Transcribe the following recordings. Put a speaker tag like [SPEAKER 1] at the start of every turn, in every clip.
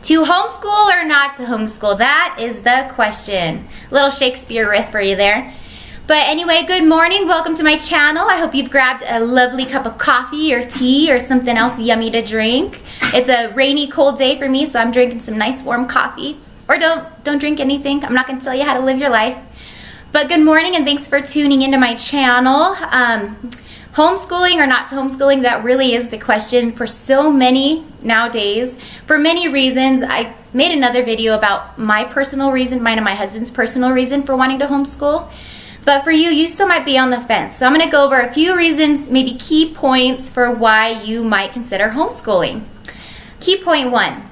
[SPEAKER 1] To homeschool or not to homeschool? That is the question. Little Shakespeare riff for you there. But anyway, good morning. Welcome to my channel. I hope you've grabbed a lovely cup of coffee or tea or something else yummy to drink. It's a rainy, cold day for me, so I'm drinking some nice warm coffee. Or don't drink anything. I'm not going to tell you how to live your life. But good morning and thanks for tuning into my channel. Homeschooling or not to homeschooling, that really is the question for so many nowadays. For many reasons. I made another video about my personal reason, mine and my husband's personal reason for wanting to homeschool. But for you, you still might be on the fence. So I'm going to go over a few reasons, maybe key points for why you might consider homeschooling. Key point 1,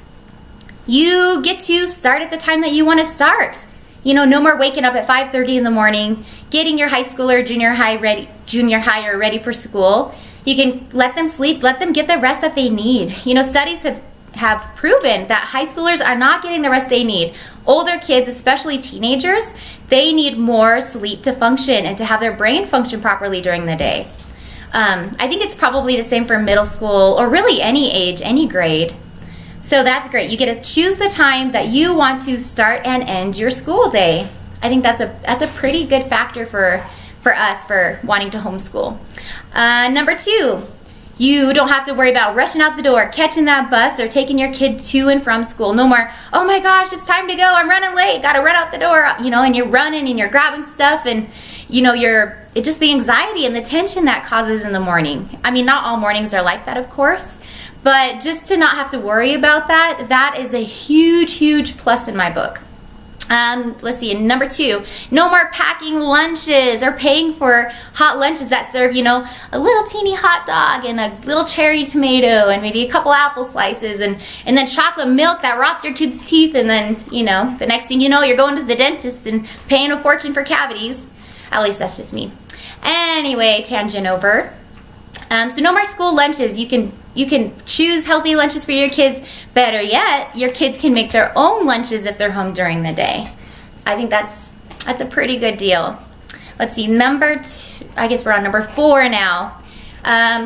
[SPEAKER 1] you get to start at the time that you want to start. You know, no more waking up at 5:30 in the morning, getting your high school or junior high ready for school. You can let them sleep, let them get the rest that they need. You know, studies have proven that high schoolers are not getting the rest they need. Older kids, especially teenagers, they need more sleep to function and to have their brain function properly during the day. I think it's probably the same for middle school or really any age, any grade. So that's great. You get to choose the time that you want to start and end your school day. I think that's a pretty good factor for us for wanting to homeschool. Number 2, you don't have to worry about rushing out the door, catching that bus, or taking your kid to and from school. No more, oh my gosh, it's time to go, I'm running late, gotta run out the door, you know, and you're running and you're grabbing stuff and, you know, it's just the anxiety and the tension that causes in the morning. I mean, not all mornings are like that, of course, but just to not have to worry about that, that is a huge, huge plus in my book. Let's see, number 2, no more packing lunches or paying for hot lunches that serve, you know, a little teeny hot dog and a little cherry tomato and maybe a couple apple slices and then chocolate milk that rots your kid's teeth, and then, you know, the next thing you know, you're going to the dentist and paying a fortune for cavities. At least that's just me. Anyway, tangent over. So no more school lunches. You can choose healthy lunches for your kids. Better yet, your kids can make their own lunches if they're home during the day. I think that's a pretty good deal. Let's see, I guess we're on number 4 now.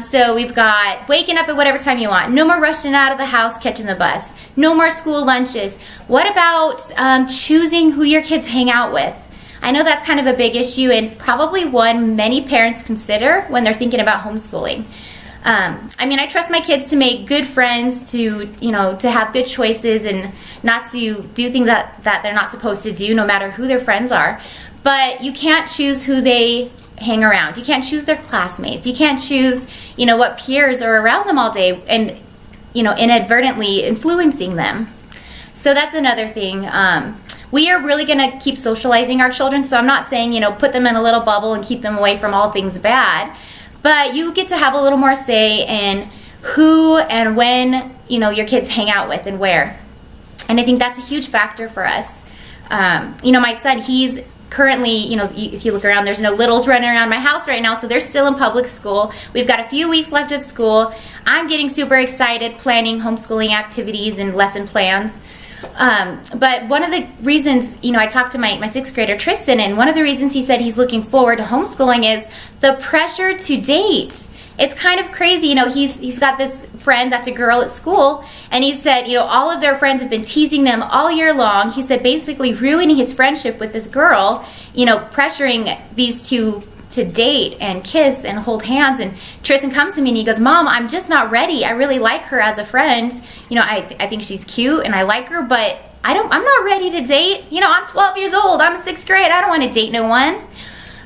[SPEAKER 1] So we've got waking up at whatever time you want. No more rushing out of the house, catching the bus. No more school lunches. What about choosing who your kids hang out with? I know that's kind of a big issue and probably one many parents consider when they're thinking about homeschooling. I mean, I trust my kids to make good friends, to have good choices and not to do things that they're not supposed to do, no matter who their friends are. But you can't choose who they hang around. You can't choose their classmates. You can't choose, you know, what peers are around them all day and, you know, inadvertently influencing them. So that's another thing. We are really going to keep socializing our children, so I'm not saying, you know, put them in a little bubble and keep them away from all things bad, but you get to have a little more say in who and when, you know, your kids hang out with and where. And I think that's a huge factor for us. You know, my son, he's currently, you know, if you look around, there's no littles running around my house right now, so they're still in public school. We've got a few weeks left of school. I'm getting super excited planning homeschooling activities and lesson plans. But one of the reasons, you know, I talked to my 6th grader Tristan, and one of the reasons he said he's looking forward to homeschooling is the pressure to date. It's kind of crazy, you know, he's got this friend that's a girl at school, and he said, you know, all of their friends have been teasing them all year long. He said basically ruining his friendship with this girl, you know, pressuring these two to date and kiss and hold hands. And Tristan comes to me and he goes, Mom, I'm just not ready. I really like her as a friend. You know, I think she's cute and I like her, but I'm not ready to date. You know, I'm 12 years old. I'm in 6th grade. I don't want to date no one.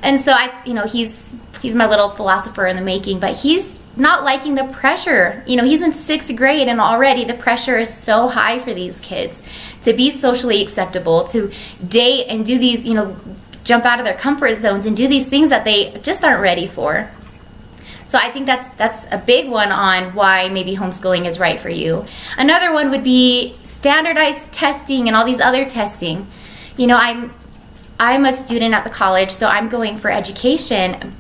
[SPEAKER 1] And so you know, he's my little philosopher in the making, but he's not liking the pressure. You know, he's in 6th grade and already the pressure is so high for these kids to be socially acceptable, to date and do these, you know, jump out of their comfort zones and do these things that they just aren't ready for. So I think that's a big one on why maybe homeschooling is right for you. Another one would be standardized testing and all these other testing. You know, I'm a student at the college, so I'm going for education,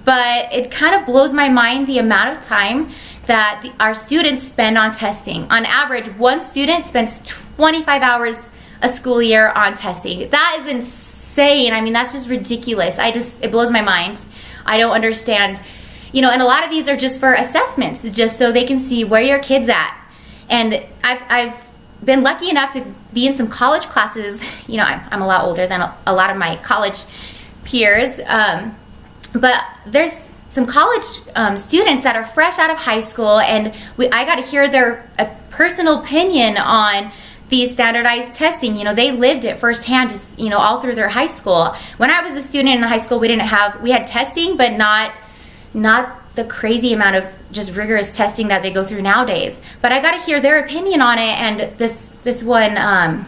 [SPEAKER 1] but it kind of blows my mind the amount of time that our students spend on testing. On average, one student spends 25 hours a school year on testing. That is insane. I mean, that's just ridiculous. It blows my mind. I don't understand. You know, and a lot of these are just for assessments, just so they can see where your kid's at. And I've been lucky enough to be in some college classes. You know, I'm a lot older than a lot of my college peers, but there's some college students that are fresh out of high school, and I got to hear their personal opinion on these standardized testing. You know, they lived it firsthand, just, you know, all through their high school. When I was a student in high school, we had testing, but not the crazy amount of just rigorous testing that they go through nowadays. But I got to hear their opinion on it, and this one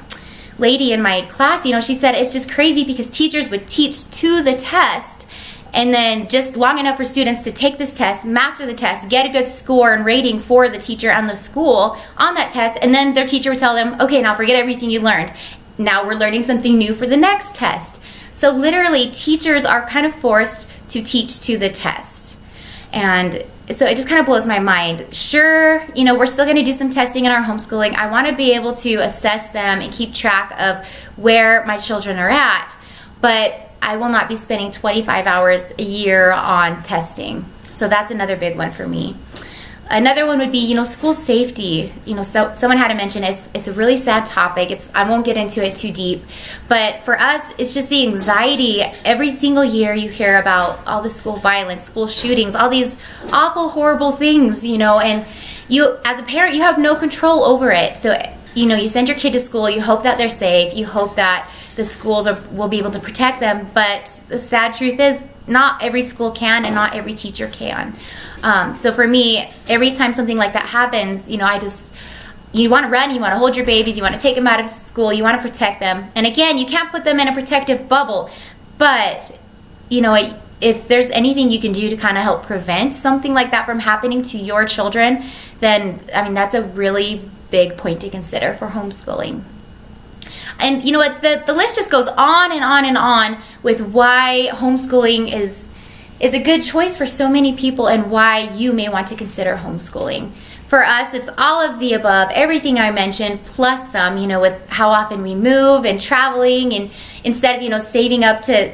[SPEAKER 1] lady in my class, you know, she said it's just crazy because teachers would teach to the test, and then just long enough for students to take this test, master the test, get a good score and rating for the teacher and the school on that test, and then their teacher would tell them, okay, now forget everything you learned. Now we're learning something new for the next test. So literally, teachers are kind of forced to teach to the test. And so it just kind of blows my mind. Sure, you know, we're still going to do some testing in our homeschooling. I want to be able to assess them and keep track of where my children are at, but I will not be spending 25 hours a year on testing. So that's another big one for me. Another one would be, you know, school safety. You know, so someone had to mention it's a really sad topic. I won't get into it too deep, but for us, it's just the anxiety. Every single year you hear about all the school violence, school shootings, all these awful, horrible things, you know, and you, as a parent, you have no control over it. So, you know, you send your kid to school, you hope that they're safe, you hope that the schools will be able to protect them, but the sad truth is not every school can and not every teacher can. So for me, every time something like that happens, you know, you want to run, you want to hold your babies, you want to take them out of school, you want to protect them. And again, you can't put them in a protective bubble, but, you know, if there's anything you can do to kind of help prevent something like that from happening to your children, then, I mean, that's a really big point to consider for homeschooling. And you know what, the list just goes on and on and on with why homeschooling is a good choice for so many people and why you may want to consider homeschooling. For us, it's all of the above, everything I mentioned, plus some, you know, with how often we move and traveling, and instead of, you know, saving up to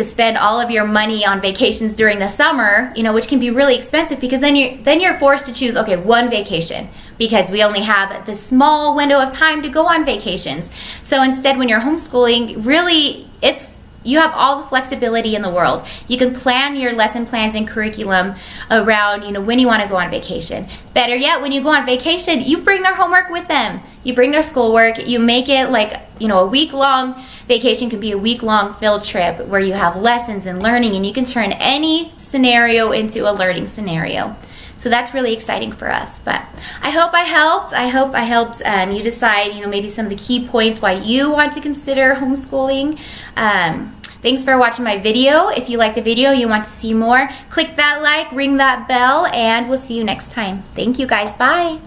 [SPEAKER 1] spend all of your money on vacations during the summer, you know, which can be really expensive, because then you're forced to choose, okay, one vacation, because we only have this small window of time to go on vacations. So instead, when you're homeschooling, really, you have all the flexibility in the world. You can plan your lesson plans and curriculum around, you know, when you want to go on vacation. Better yet, when you go on vacation, you bring their homework with them. You bring their schoolwork. You make it like, you know, a week-long vacation can be a week-long field trip where you have lessons and learning, and you can turn any scenario into a learning scenario. So that's really exciting for us. But I hope I helped. I hope I helped you decide, you know, maybe some of the key points why you want to consider homeschooling. Thanks for watching my video. If you like the video, you want to see more, click that like, ring that bell, and we'll see you next time. Thank you guys. Bye.